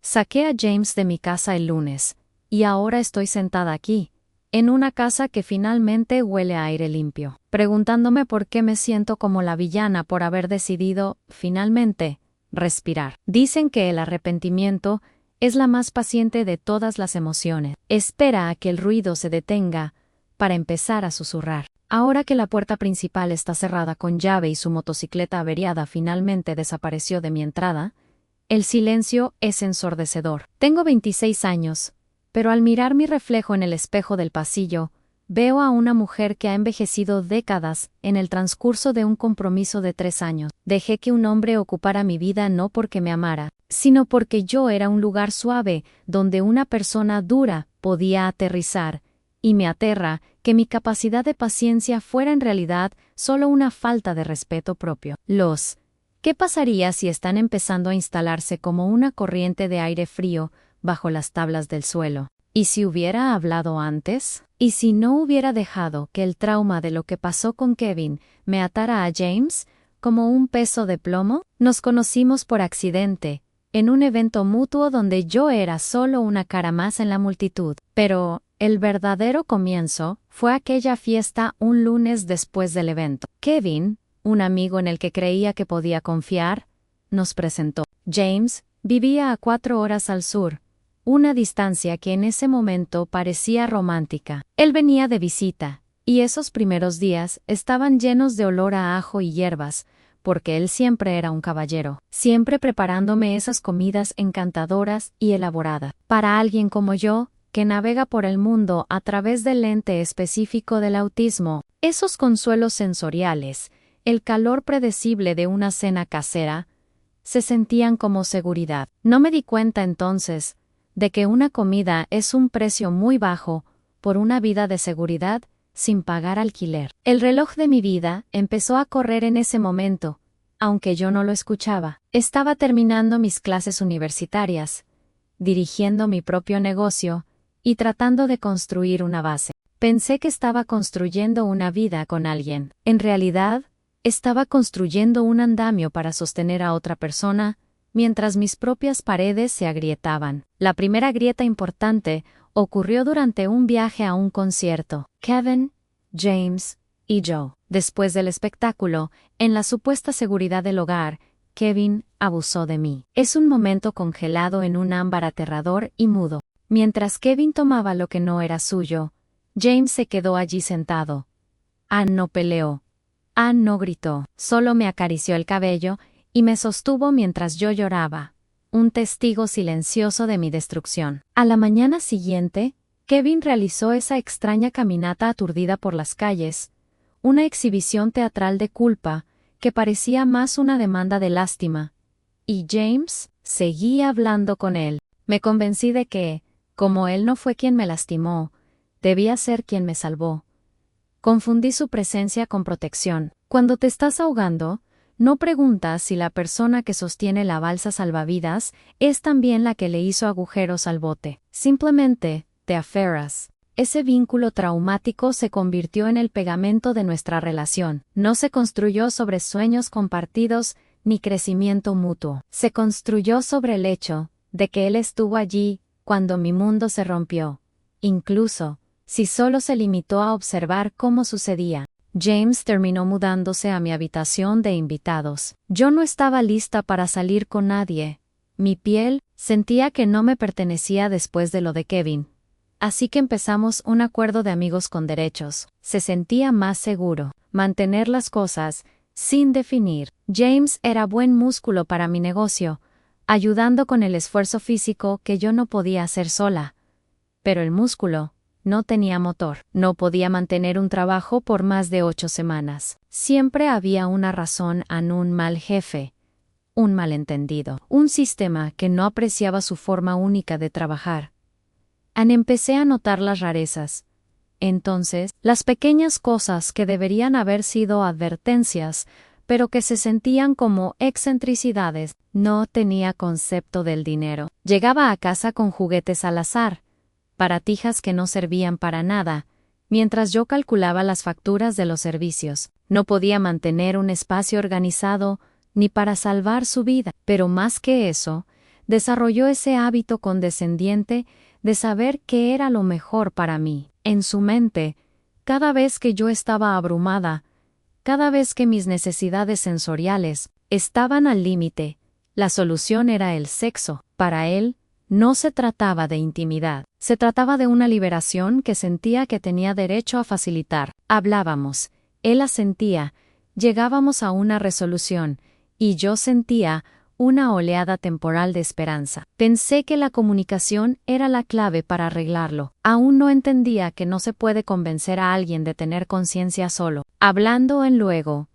Saqué a James de mi casa el lunes, y ahora estoy sentada aquí, en una casa que finalmente huele a aire limpio, preguntándome por qué me siento como la villana por haber decidido, finalmente, respirar. Dicen que el arrepentimiento es la más paciente de todas las emociones. Espera a que el ruido se detenga para empezar a susurrar. Ahora que la puerta principal está cerrada con llave y su motocicleta averiada finalmente desapareció de mi entrada, el silencio es ensordecedor. Tengo 26 años, pero al mirar mi reflejo en el espejo del pasillo, veo a una mujer que ha envejecido décadas en el transcurso de un compromiso de 3 años. Dejé que un hombre ocupara mi vida no porque me amara, sino porque yo era un lugar suave donde una persona dura podía aterrizar, y me aterra que mi capacidad de paciencia fuera en realidad solo una falta de respeto propio. ¿Qué pasaría si están empezando a instalarse como una corriente de aire frío bajo las tablas del suelo? ¿Y si hubiera hablado antes? ¿Y si no hubiera dejado que el trauma de lo que pasó con Kevin me atara a James como un peso de plomo? Nos conocimos por accidente, en un evento mutuo donde yo era solo una cara más en la multitud. Pero el verdadero comienzo fue aquella fiesta un lunes después del evento. Kevin, un amigo en el que creía que podía confiar, nos presentó. James vivía a 4 horas al sur, una distancia que en ese momento parecía romántica. Él venía de visita, y esos primeros días estaban llenos de olor a ajo y hierbas, porque él siempre era un caballero, siempre preparándome esas comidas encantadoras y elaboradas. Para alguien como yo, que navega por el mundo a través del lente específico del autismo, esos consuelos sensoriales, el calor predecible de una cena casera, se sentían como seguridad. No me di cuenta entonces de que una comida es un precio muy bajo por una vida de seguridad sin pagar alquiler. El reloj de mi vida empezó a correr en ese momento, aunque yo no lo escuchaba. Estaba terminando mis clases universitarias, dirigiendo mi propio negocio y tratando de construir una base. Pensé que estaba construyendo una vida con alguien. En realidad, estaba construyendo un andamio para sostener a otra persona, mientras mis propias paredes se agrietaban. La primera grieta importante ocurrió durante un viaje a un concierto. Kevin, James y yo. Después del espectáculo, en la supuesta seguridad del hogar, Kevin abusó de mí. Es un momento congelado en un ámbar aterrador y mudo. Mientras Kevin tomaba lo que no era suyo, James se quedó allí sentado. Ann no peleó. Ann no gritó, solo me acarició el cabello y me sostuvo mientras yo lloraba, un testigo silencioso de mi destrucción. A la mañana siguiente, Kevin realizó esa extraña caminata aturdida por las calles, una exhibición teatral de culpa que parecía más una demanda de lástima, y James seguía hablando con él. Me convencí de que, como él no fue quien me lastimó, debía ser quien me salvó. Confundí su presencia con protección. Cuando te estás ahogando, no preguntas si la persona que sostiene la balsa salvavidas es también la que le hizo agujeros al bote. Simplemente, te aferras. Ese vínculo traumático se convirtió en el pegamento de nuestra relación. No se construyó sobre sueños compartidos ni crecimiento mutuo. Se construyó sobre el hecho de que él estuvo allí cuando mi mundo se rompió, incluso si solo se limitó a observar cómo sucedía. James terminó mudándose a mi habitación de invitados. Yo no estaba lista para salir con nadie. Mi piel sentía que no me pertenecía después de lo de Kevin. Así que empezamos un acuerdo de amigos con derechos. Se sentía más seguro mantener las cosas sin definir. James era buen músculo para mi negocio, ayudando con el esfuerzo físico que yo no podía hacer sola. Pero el músculo no tenía motor. No podía mantener un trabajo por más de 8 semanas. Siempre había una razón a un mal jefe, un malentendido, un sistema que no apreciaba su forma única de trabajar. Empecé a notar las rarezas. Entonces, las pequeñas cosas que deberían haber sido advertencias, pero que se sentían como excentricidades. No tenía concepto del dinero. Llegaba a casa con juguetes al azar, baratijas que no servían para nada, mientras yo calculaba las facturas de los servicios. No podía mantener un espacio organizado ni para salvar su vida. Pero más que eso, desarrolló ese hábito condescendiente de saber qué era lo mejor para mí. En su mente, cada vez que yo estaba abrumada, cada vez que mis necesidades sensoriales estaban al límite, la solución era el sexo. Para él, no se trataba de intimidad, se trataba de una liberación que sentía que tenía derecho a facilitar. Hablábamos, él asentía, llegábamos a una resolución, y yo sentía una oleada temporal de esperanza. Pensé que la comunicación era la clave para arreglarlo. Aún no entendía que no se puede convencer a alguien de tener conciencia solo. Hablando en luego.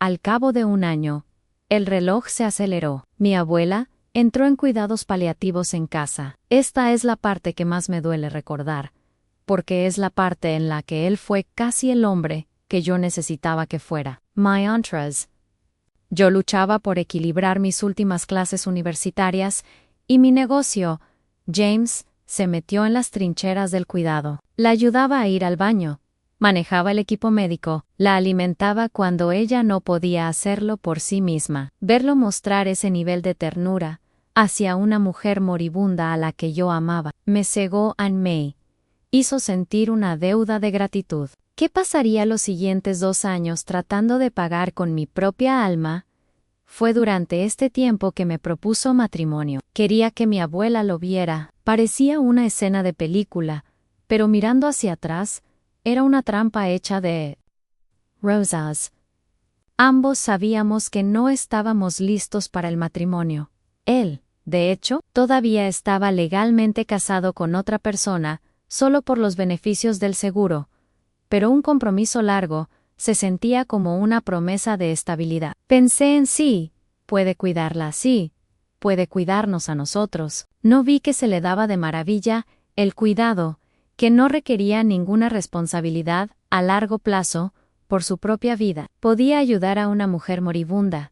Al cabo de un año, el reloj se aceleró. Mi abuela entró en cuidados paliativos en casa. Esta es la parte que más me duele recordar, porque es la parte en la que él fue casi el hombre que yo necesitaba que fuera. My entourage. Yo luchaba por equilibrar mis últimas clases universitarias y mi negocio. James se metió en las trincheras del cuidado. La ayudaba a ir al baño, manejaba el equipo médico, la alimentaba cuando ella no podía hacerlo por sí misma. Verlo mostrar ese nivel de ternura hacia una mujer moribunda a la que yo amaba me cegó y me hizo sentir una deuda de gratitud. ¿Qué pasaría los siguientes 2 años tratando de pagar con mi propia alma? Fue durante este tiempo que me propuso matrimonio. Quería que mi abuela lo viera. Parecía una escena de película, pero mirando hacia atrás, era una trampa hecha de rosas. Ambos sabíamos que no estábamos listos para el matrimonio. Él, de hecho, todavía estaba legalmente casado con otra persona, solo por los beneficios del seguro, pero un compromiso largo se sentía como una promesa de estabilidad. Pensé en sí, puede cuidarla así, puede cuidarnos a nosotros. No vi que se le daba de maravilla el cuidado, que no requería ninguna responsabilidad a largo plazo por su propia vida. Podía ayudar a una mujer moribunda,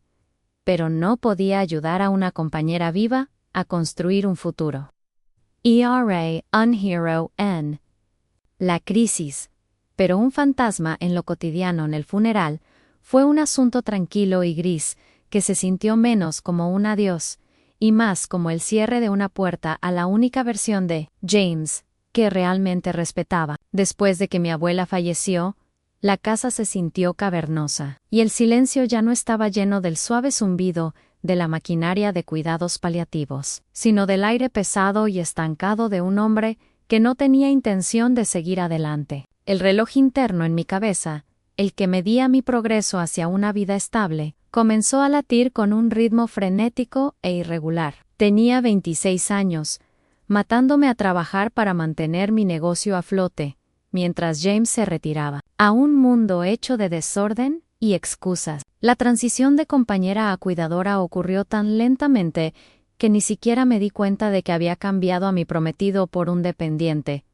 pero no podía ayudar a una compañera viva a construir un futuro. ERA, Unhero, N. La crisis, pero un fantasma en lo cotidiano en el funeral, fue un asunto tranquilo y gris, que se sintió menos como un adiós, y más como el cierre de una puerta a la única versión de James que realmente respetaba. Después de que mi abuela falleció, la casa se sintió cavernosa, y el silencio ya no estaba lleno del suave zumbido de la maquinaria de cuidados paliativos, sino del aire pesado y estancado de un hombre que no tenía intención de seguir adelante. El reloj interno en mi cabeza, el que medía mi progreso hacia una vida estable, comenzó a latir con un ritmo frenético e irregular. Tenía 26 años, matándome a trabajar para mantener mi negocio a flote, mientras James se retiraba, a un mundo hecho de desorden y excusas. La transición de compañera a cuidadora ocurrió tan lentamente que ni siquiera me di cuenta de que había cambiado a mi prometido por un dependiente.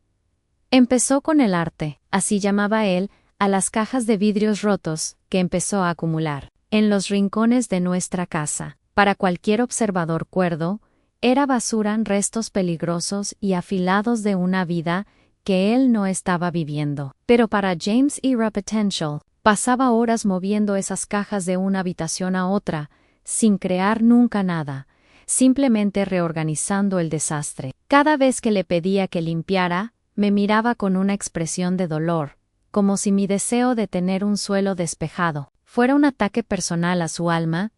Empezó con el arte, así llamaba él, a las cajas de vidrios rotos que empezó a acumular en los rincones de nuestra casa. Para cualquier observador cuerdo, era basura en restos peligrosos y afilados de una vida que él no estaba viviendo. Pero para James era Potential, pasaba horas moviendo esas cajas de una habitación a otra, sin crear nunca nada, simplemente reorganizando el desastre. Cada vez que le pedía que limpiara, me miraba con una expresión de dolor, como si mi deseo de tener un suelo despejado fuera un ataque personal a su alma.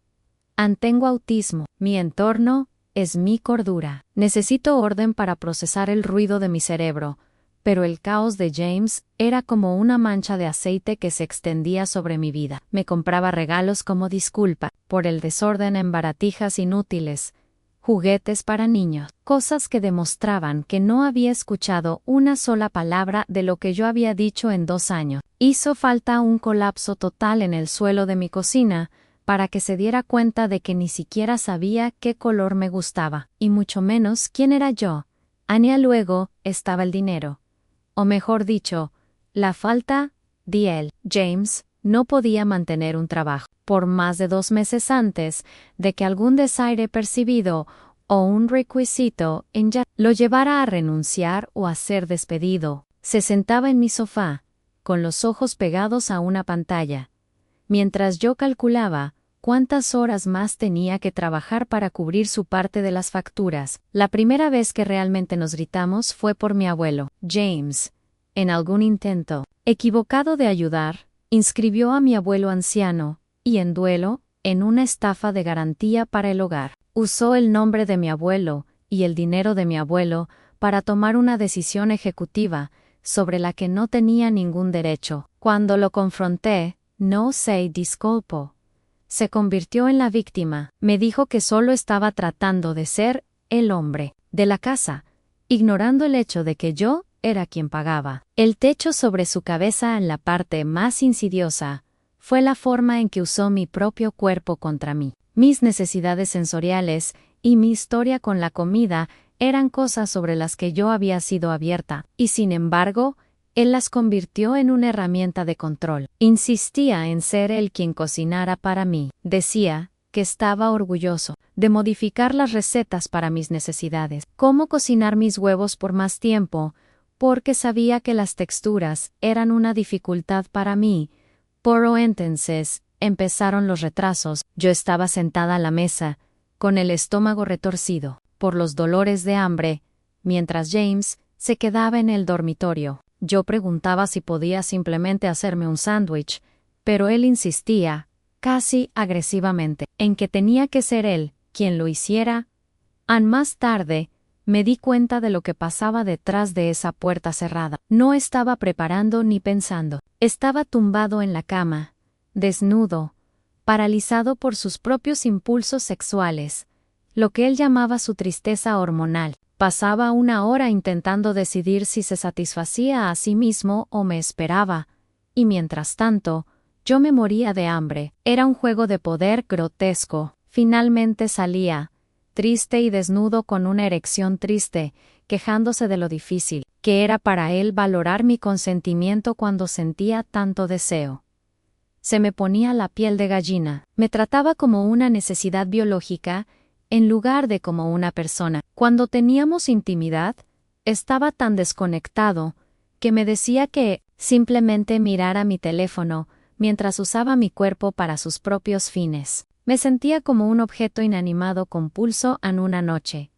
Tengo autismo, mi entorno es mi cordura. Necesito orden para procesar el ruido de mi cerebro, pero el caos de James era como una mancha de aceite que se extendía sobre mi vida. Me compraba regalos como disculpa por el desorden en baratijas inútiles, juguetes para niños, cosas que demostraban que no había escuchado una sola palabra de lo que yo había dicho en 2 años. Hizo falta un colapso total en el suelo de mi cocina para que se diera cuenta de que ni siquiera sabía qué color me gustaba, y mucho menos quién era yo. Luego estaba el dinero. O mejor dicho, la falta de él. James no podía mantener un trabajo por más de 2 meses antes de que algún desaire percibido o un requisito lo llevara a renunciar o a ser despedido. Se sentaba en mi sofá, con los ojos pegados a una pantalla, mientras yo calculaba cuántas horas más tenía que trabajar para cubrir su parte de las facturas. La primera vez que realmente nos gritamos fue por mi abuelo, James. En algún intento equivocado de ayudar, inscribió a mi abuelo anciano, y en duelo, en una estafa de garantía para el hogar. Usó el nombre de mi abuelo y el dinero de mi abuelo para tomar una decisión ejecutiva sobre la que no tenía ningún derecho. Cuando lo confronté, no se disculpó. Se convirtió en la víctima. Me dijo que solo estaba tratando de ser el hombre de la casa, ignorando el hecho de que yo era quien pagaba. El techo sobre su cabeza, en la parte más insidiosa, fue la forma en que usó mi propio cuerpo contra mí. Mis necesidades sensoriales y mi historia con la comida eran cosas sobre las que yo había sido abierta, y sin embargo, él las convirtió en una herramienta de control. Insistía en ser él quien cocinara para mí. Decía que estaba orgulloso de modificar las recetas para mis necesidades. Cómo cocinar mis huevos por más tiempo, porque sabía que las texturas eran una dificultad para mí. Por entonces, empezaron los retrasos. Yo estaba sentada a la mesa, con el estómago retorcido por los dolores de hambre, mientras James se quedaba en el dormitorio. Yo preguntaba si podía simplemente hacerme un sándwich, pero él insistía, casi agresivamente, en que tenía que ser él quien lo hiciera. Más tarde, me di cuenta de lo que pasaba detrás de esa puerta cerrada. No estaba preparando ni pensando. Estaba tumbado en la cama, desnudo, paralizado por sus propios impulsos sexuales, lo que él llamaba su tristeza hormonal. Pasaba una hora intentando decidir si se satisfacía a sí mismo o me esperaba, y mientras tanto, yo me moría de hambre. Era un juego de poder grotesco. Finalmente salía, triste y desnudo, con una erección triste, quejándose de lo difícil que era para él valorar mi consentimiento cuando sentía tanto deseo. Se me ponía la piel de gallina. Me trataba como una necesidad biológica en lugar de como una persona. Cuando teníamos intimidad, estaba tan desconectado que me decía que simplemente mirara mi teléfono mientras usaba mi cuerpo para sus propios fines. Me sentía como un objeto inanimado con pulso en una noche.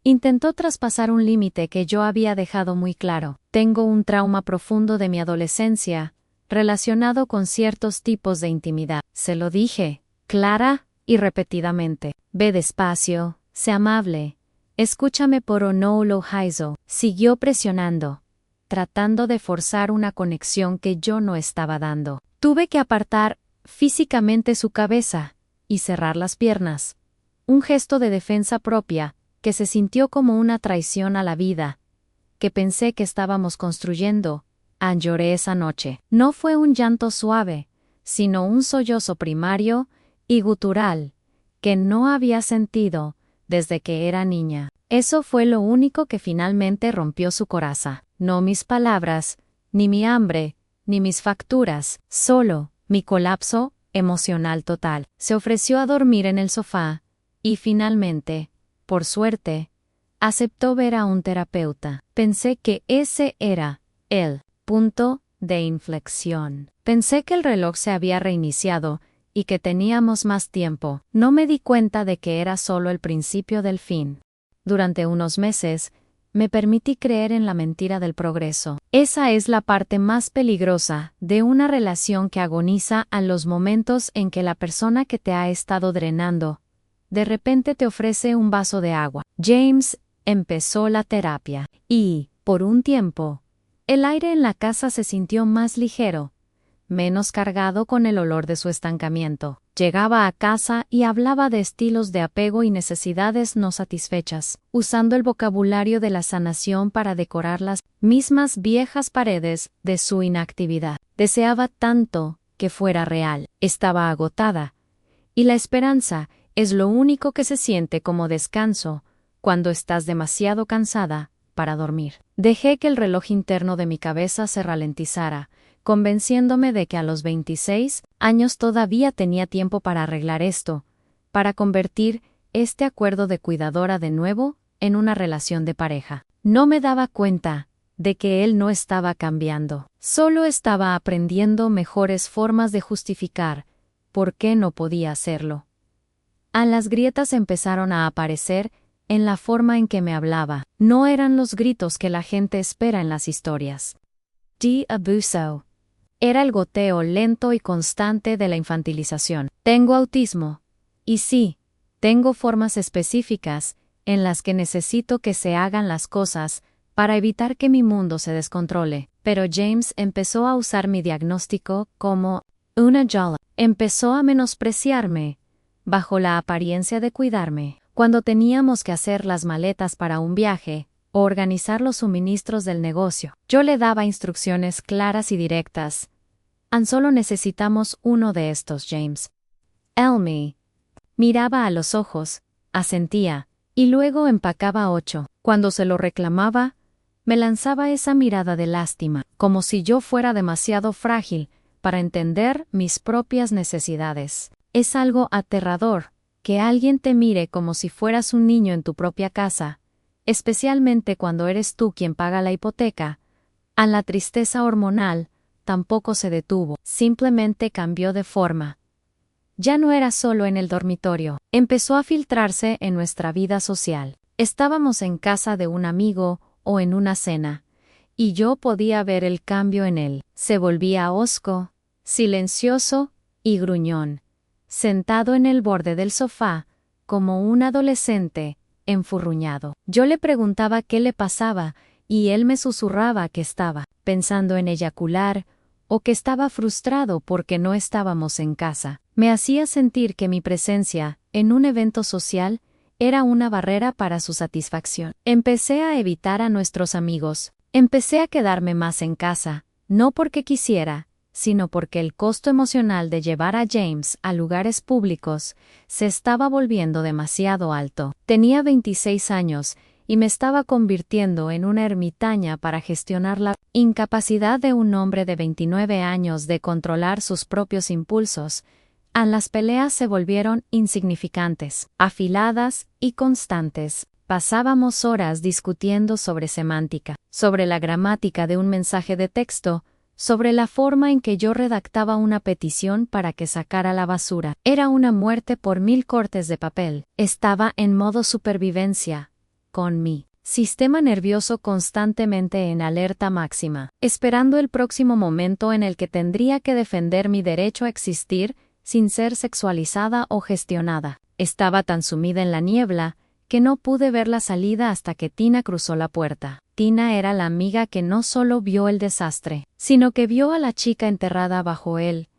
Intentó traspasar un límite que yo había dejado muy claro. Tengo un trauma profundo de mi adolescencia, relacionado con ciertos tipos de intimidad. Se lo dije, clara y repetidamente. Ve despacio, sé amable, escúchame por no lo hizo. Siguió presionando, tratando de forzar una conexión que yo no estaba dando. Tuve que apartar físicamente su cabeza y cerrar las piernas. Un gesto de defensa propia, que se sintió como una traición a la vida, que pensé que estábamos construyendo. Lloré esa noche. No fue un llanto suave, sino un sollozo primario y gutural, que no había sentido desde que era niña. Eso fue lo único que finalmente rompió su coraza. No mis palabras, ni mi hambre, ni mis facturas, solo mi colapso emocional total. Se ofreció a dormir en el sofá, y finalmente, por suerte, aceptó ver a un terapeuta. Pensé que ese era el punto de inflexión. Pensé que el reloj se había reiniciado y que teníamos más tiempo. No me di cuenta de que era solo el principio del fin. Durante unos meses, me permití creer en la mentira del progreso. Esa es la parte más peligrosa de una relación que agoniza en los momentos en que la persona que te ha estado drenando, de repente te ofrece un vaso de agua. James empezó la terapia, y, por un tiempo, el aire en la casa se sintió más ligero, menos cargado con el olor de su estancamiento. Llegaba a casa y hablaba de estilos de apego y necesidades no satisfechas, usando el vocabulario de la sanación para decorar las mismas viejas paredes de su inactividad. Deseaba tanto que fuera real. Estaba agotada, y la esperanza es lo único que se siente como descanso cuando estás demasiado cansada para dormir. Dejé que el reloj interno de mi cabeza se ralentizara, convenciéndome de que a los 26 años todavía tenía tiempo para arreglar esto, para convertir este acuerdo de cuidadora de nuevo en una relación de pareja. No me daba cuenta de que él no estaba cambiando, solo estaba aprendiendo mejores formas de justificar por qué no podía hacerlo. Las grietas empezaron a aparecer en la forma en que me hablaba. No eran los gritos que la gente espera en las historias. De abuso. Era el goteo lento y constante de la infantilización. Tengo autismo. Y sí, tengo formas específicas en las que necesito que se hagan las cosas para evitar que mi mundo se descontrole. Pero James empezó a usar mi diagnóstico como una jola. Empezó a menospreciarme, bajo la apariencia de cuidarme. Cuando teníamos que hacer las maletas para un viaje o organizar los suministros del negocio, yo le daba instrucciones claras y directas. Solo necesitamos uno de estos, James. Él me miraba a los ojos, asentía, y luego empacaba 8. Cuando se lo reclamaba, me lanzaba esa mirada de lástima, como si yo fuera demasiado frágil para entender mis propias necesidades. Es algo aterrador que alguien te mire como si fueras un niño en tu propia casa, especialmente cuando eres tú quien paga la hipoteca. La tristeza hormonal tampoco se detuvo, simplemente cambió de forma. Ya no era solo en el dormitorio, empezó a filtrarse en nuestra vida social. Estábamos en casa de un amigo o en una cena, y yo podía ver el cambio en él. Se volvía hosco, silencioso y gruñón, sentado en el borde del sofá, como un adolescente, enfurruñado. Yo le preguntaba qué le pasaba, y él me susurraba que estaba pensando en eyacular, o que estaba frustrado porque no estábamos en casa. Me hacía sentir que mi presencia, en un evento social, era una barrera para su satisfacción. Empecé a evitar a nuestros amigos. Empecé a quedarme más en casa, no porque quisiera, sino porque el costo emocional de llevar a James a lugares públicos se estaba volviendo demasiado alto. Tenía 26 años y me estaba convirtiendo en una ermitaña para gestionar la incapacidad de un hombre de 29 años de controlar sus propios impulsos. Las peleas se volvieron insignificantes, afiladas y constantes. Pasábamos horas discutiendo sobre semántica, sobre la gramática de un mensaje de texto, sobre la forma en que yo redactaba una petición para que sacara la basura. Era una muerte por 1000 cortes de papel. Estaba en modo supervivencia, con mi sistema nervioso constantemente en alerta máxima, esperando el próximo momento en el que tendría que defender mi derecho a existir sin ser sexualizada o gestionada. Estaba tan sumida en la niebla que no pude ver la salida hasta que Tina cruzó la puerta. Tina era la amiga que no solo vio el desastre, sino que vio a la chica enterrada bajo él.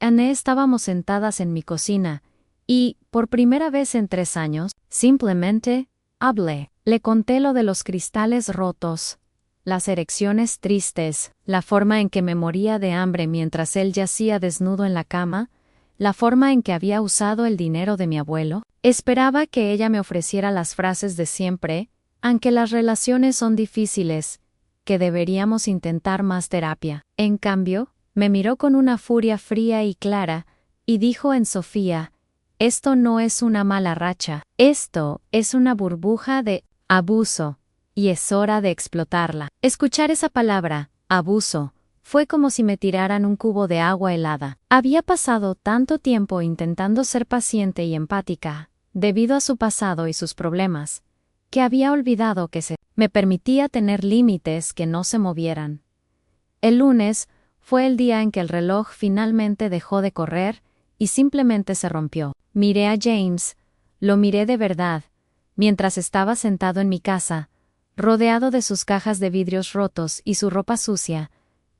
Estábamos sentadas en mi cocina, y, por primera vez en 3 años, simplemente hablé. Le conté lo de los cristales rotos, las erecciones tristes, la forma en que me moría de hambre mientras él yacía desnudo en la cama, la forma en que había usado el dinero de mi abuelo. Esperaba que ella me ofreciera las frases de siempre, aunque las relaciones son difíciles, que deberíamos intentar más terapia. En cambio, me miró con una furia fría y clara, y dijo en Sofía, esto no es una mala racha, esto es una burbuja de abuso, y es hora de explotarla. Escuchar esa palabra, abuso, fue como si me tiraran un cubo de agua helada. Había pasado tanto tiempo intentando ser paciente y empática, debido a su pasado y sus problemas, que había olvidado que me permitía tener límites que no se movieran. El lunes fue el día en que el reloj finalmente dejó de correr y simplemente se rompió. Miré a James, lo miré de verdad, mientras estaba sentado en mi casa, rodeado de sus cajas de vidrios rotos y su ropa sucia,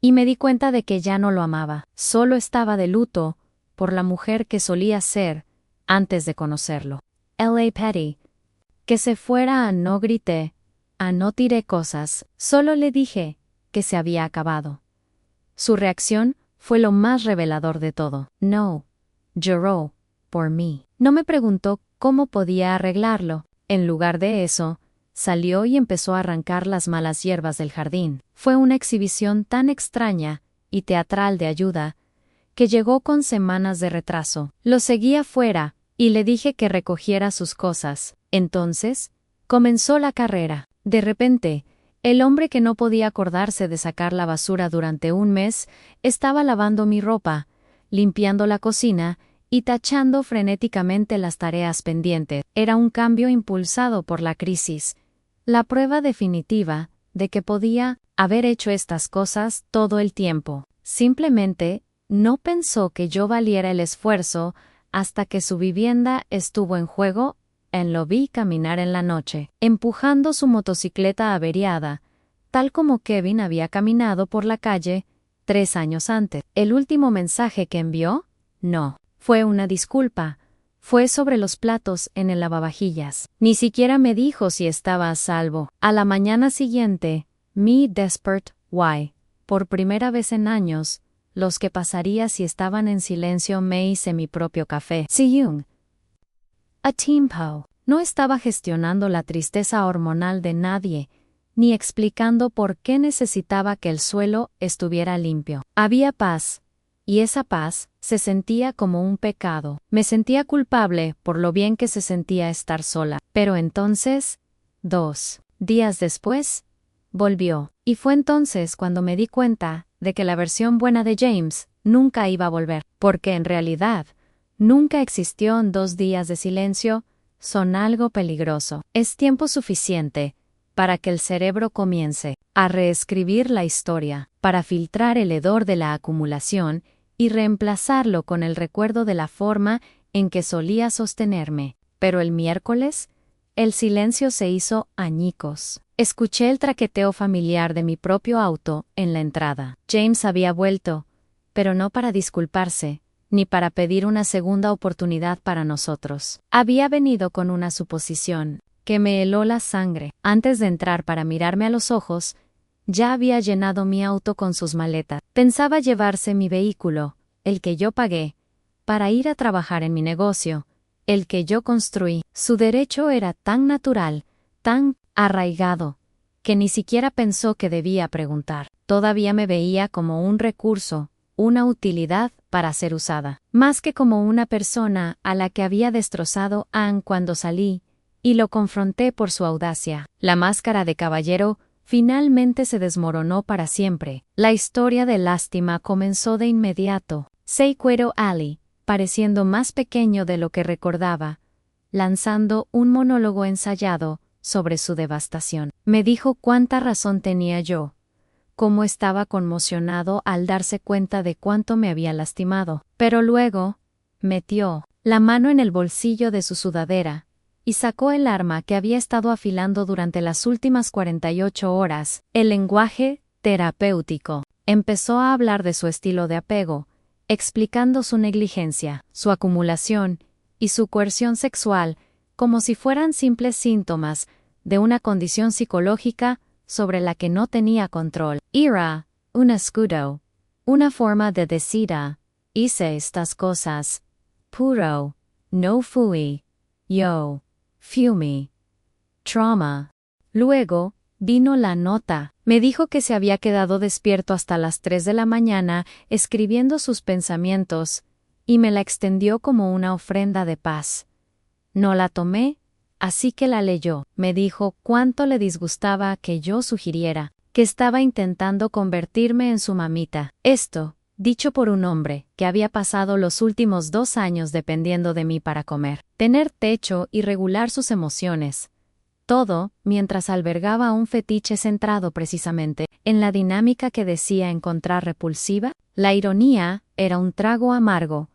y me di cuenta de que ya no lo amaba. Solo estaba de luto por la mujer que solía ser antes de conocerlo. L.A. Petty. Que se fuera. No grité, no tiré cosas, solo le dije que se había acabado. Su reacción fue lo más revelador de todo. No. Lloró por mí. No me preguntó cómo podía arreglarlo. En lugar de eso, salió y empezó a arrancar las malas hierbas del jardín. Fue una exhibición tan extraña y teatral de ayuda, que llegó con semanas de retraso. Lo seguí afuera, y le dije que recogiera sus cosas. Entonces, comenzó la carrera. De repente, el hombre que no podía acordarse de sacar la basura durante un mes, estaba lavando mi ropa, limpiando la cocina y tachando frenéticamente las tareas pendientes. Era un cambio impulsado por la crisis, la prueba definitiva de que podía haber hecho estas cosas todo el tiempo. Simplemente no pensó que yo valiera el esfuerzo hasta que su vivienda estuvo en juego. Lo vi caminar en la noche, empujando su motocicleta averiada, tal como Kevin había caminado por la calle 3 años antes. El último mensaje que envió, no, fue una disculpa. Fue sobre los platos en el lavavajillas. Ni siquiera me dijo si estaba a salvo. A la mañana siguiente, mi desperate why, por primera vez en años, los que pasaría si estaban en silencio, me hice mi propio café. Siyung. A Timpo. No estaba gestionando la tristeza hormonal de nadie, ni explicando por qué necesitaba que el suelo estuviera limpio. Había paz. Y esa paz se sentía como un pecado. Me sentía culpable por lo bien que se sentía estar sola. Pero entonces, 2 días después, volvió. Y fue entonces cuando me di cuenta de que la versión buena de James nunca iba a volver. Porque en realidad, nunca existió en 2 días de silencio. Son algo peligroso. Es tiempo suficiente para que el cerebro comience a reescribir la historia, para filtrar el hedor de la acumulación y reemplazarlo con el recuerdo de la forma en que solía sostenerme. Pero el miércoles, el silencio se hizo añicos. Escuché el traqueteo familiar de mi propio auto en la entrada. James había vuelto, pero no para disculparse, ni para pedir una segunda oportunidad para nosotros. Había venido con una suposición que me heló la sangre. Antes de entrar para mirarme a los ojos, ya había llenado mi auto con sus maletas. Pensaba llevarse mi vehículo, el que yo pagué, para ir a trabajar en mi negocio, el que yo construí. Su derecho era tan natural, tan arraigado, que ni siquiera pensó que debía preguntar. Todavía me veía como un recurso, una utilidad para ser usada, más que como una persona a la que había destrozado Anne cuando salí, y lo confronté por su audacia. La máscara de caballero finalmente se desmoronó para siempre. La historia de lástima comenzó de inmediato. Sequero Ali, pareciendo más pequeño de lo que recordaba, lanzando un monólogo ensayado sobre su devastación. Me dijo cuánta razón tenía yo, cómo estaba conmocionado al darse cuenta de cuánto me había lastimado. Pero luego, metió la mano en el bolsillo de su sudadera y sacó el arma que había estado afilando durante las últimas 48 horas, el lenguaje terapéutico. Empezó a hablar de su estilo de apego, explicando su negligencia, su acumulación y su coerción sexual como si fueran simples síntomas de una condición psicológica sobre la que no tenía control. Era un escudo, una forma de decir hice estas cosas, puro, no fui, yo, fumi, trauma. Luego, vino la nota. Me dijo que se había quedado despierto hasta las 3 de la mañana escribiendo sus pensamientos, y me la extendió como una ofrenda de paz. No la tomé, así que la leyó. Me dijo cuánto le disgustaba que yo sugiriera que estaba intentando convertirme en su mamita. Esto, dicho por un hombre que había pasado los últimos 2 años dependiendo de mí para comer, tener techo y regular sus emociones. Todo, mientras albergaba un fetiche centrado precisamente en la dinámica que decía encontrar repulsiva. La ironía era un trago amargo.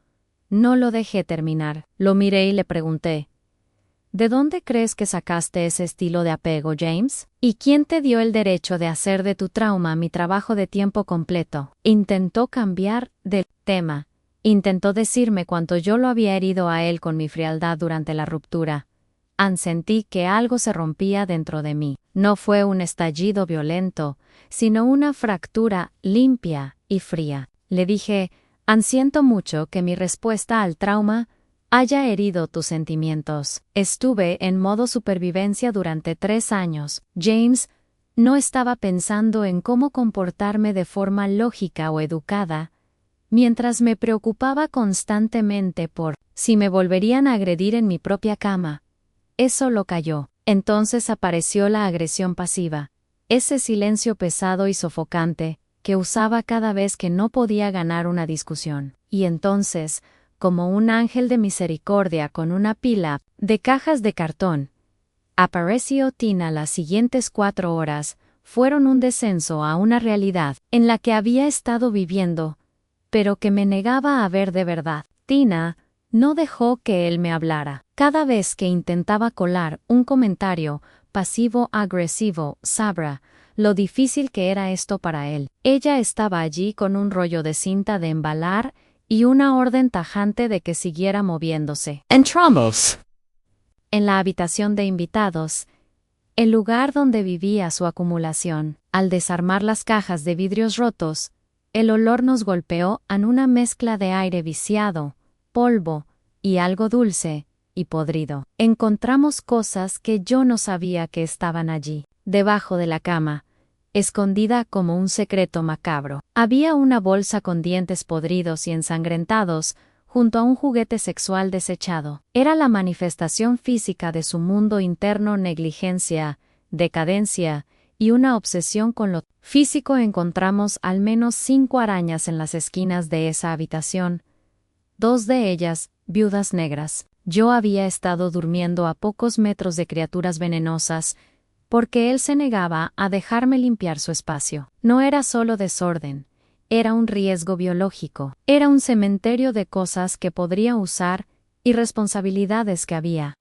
No lo dejé terminar. Lo miré y le pregunté: ¿de dónde crees que sacaste ese estilo de apego, James? ¿Y quién te dio el derecho de hacer de tu trauma mi trabajo de tiempo completo? Intentó cambiar de tema. Intentó decirme cuánto yo lo había herido a él con mi frialdad durante la ruptura. Sentí que algo se rompía dentro de mí. No fue un estallido violento, sino una fractura limpia y fría. Le dije: siento mucho que mi respuesta al trauma haya herido tus sentimientos. Estuve en modo supervivencia durante 3 años. James no estaba pensando en cómo comportarme de forma lógica o educada, mientras me preocupaba constantemente por si me volverían a agredir en mi propia cama. Eso lo calló. Entonces apareció la agresión pasiva, ese silencio pesado y sofocante que usaba cada vez que no podía ganar una discusión. Y entonces, como un ángel de misericordia con una pila de cajas de cartón. Apareció Tina. Las siguientes 4 horas fueron un descenso a una realidad en la que había estado viviendo, pero que me negaba a ver de verdad. Tina no dejó que él me hablara. Cada vez que intentaba colar un comentario pasivo-agresivo, sabrá lo difícil que era esto para él. Ella estaba allí con un rollo de cinta de embalar y una orden tajante de que siguiera moviéndose. Entramos. En la habitación de invitados, el lugar donde vivía su acumulación. Al desarmar las cajas de vidrios rotos, el olor nos golpeó en una mezcla de aire viciado, polvo y algo dulce y podrido. Encontramos cosas que yo no sabía que estaban allí. Debajo de la cama, escondida como un secreto macabro, había una bolsa con dientes podridos y ensangrentados, junto a un juguete sexual desechado. Era la manifestación física de su mundo interno: negligencia, decadencia y una obsesión con lo físico. Encontramos al menos 5 arañas en las esquinas de esa habitación, 2 de ellas viudas negras. Yo había estado durmiendo a pocos metros de criaturas venenosas, porque él se negaba a dejarme limpiar su espacio. No era solo desorden. Era un riesgo biológico. Era un cementerio de cosas que podría usar y responsabilidades que había.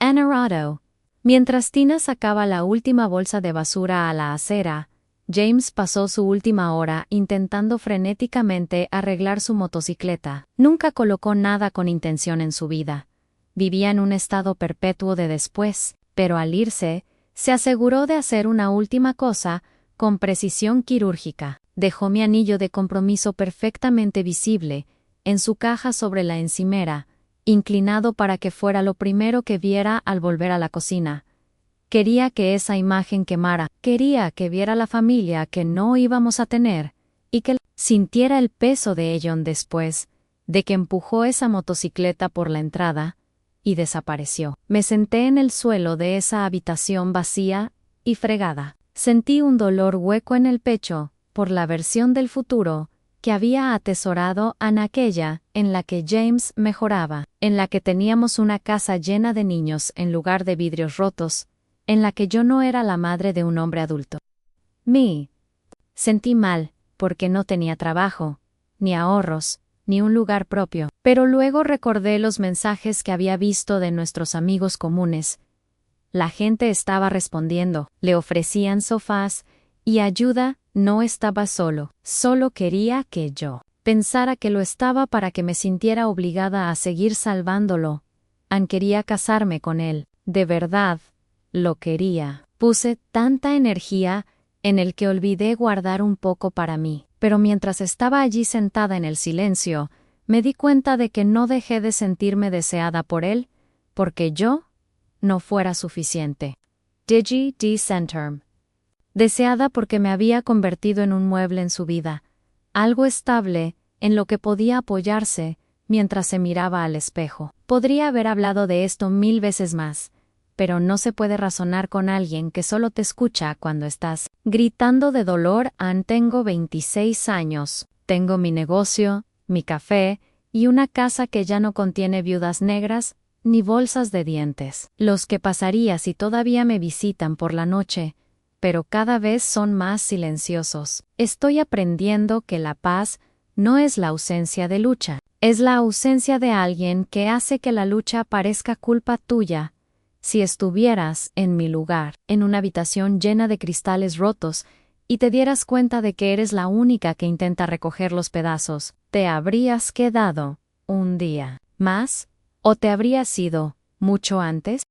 Anarado. Mientras Tina sacaba la última bolsa de basura a la acera, James pasó su última hora intentando frenéticamente arreglar su motocicleta. Nunca colocó nada con intención en su vida. Vivía en un estado perpetuo de después, pero al irse, se aseguró de hacer una última cosa con precisión quirúrgica. Dejó mi anillo de compromiso perfectamente visible en su caja sobre la encimera, inclinado para que fuera lo primero que viera al volver a la cocina. Quería que esa imagen quemara. Quería que viera la familia que no íbamos a tener, y que sintiera el peso de ello después de que empujó esa motocicleta por la entrada y desapareció. Me senté en el suelo de esa habitación vacía y fregada. Sentí un dolor hueco en el pecho por la versión del futuro que había atesorado en aquella en la que James mejoraba, en la que teníamos una casa llena de niños en lugar de vidrios rotos, en la que yo no era la madre de un hombre adulto. Me sentí mal, porque no tenía trabajo, ni ahorros, ni un lugar propio. Pero luego recordé los mensajes que había visto de nuestros amigos comunes. La gente estaba respondiendo, le ofrecían sofás y ayuda. No estaba solo, solo quería que yo pensara que lo estaba para que me sintiera obligada a seguir salvándolo. Quería casarme con él, de verdad. Lo quería. Puse tanta energía en el que olvidé guardar un poco para mí. Pero mientras estaba allí sentada en el silencio, me di cuenta de que no dejé de sentirme deseada por él, porque yo no fuera suficiente. Digi D. Centerm. Deseada porque me había convertido en un mueble en su vida, algo estable en lo que podía apoyarse mientras se miraba al espejo. Podría haber hablado de esto 1000 veces más, pero no se puede razonar con alguien que solo te escucha cuando estás gritando de dolor. Tengo 26 años, tengo mi negocio, mi café y una casa que ya no contiene viudas negras ni bolsas de dientes. Los que pasaría si todavía me visitan por la noche, pero cada vez son más silenciosos. Estoy aprendiendo que la paz no es la ausencia de lucha, es la ausencia de alguien que hace que la lucha parezca culpa tuya. Si estuvieras en mi lugar, en una habitación llena de cristales rotos, y te dieras cuenta de que eres la única que intenta recoger los pedazos, ¿te habrías quedado un día más? ¿O te habrías ido mucho antes?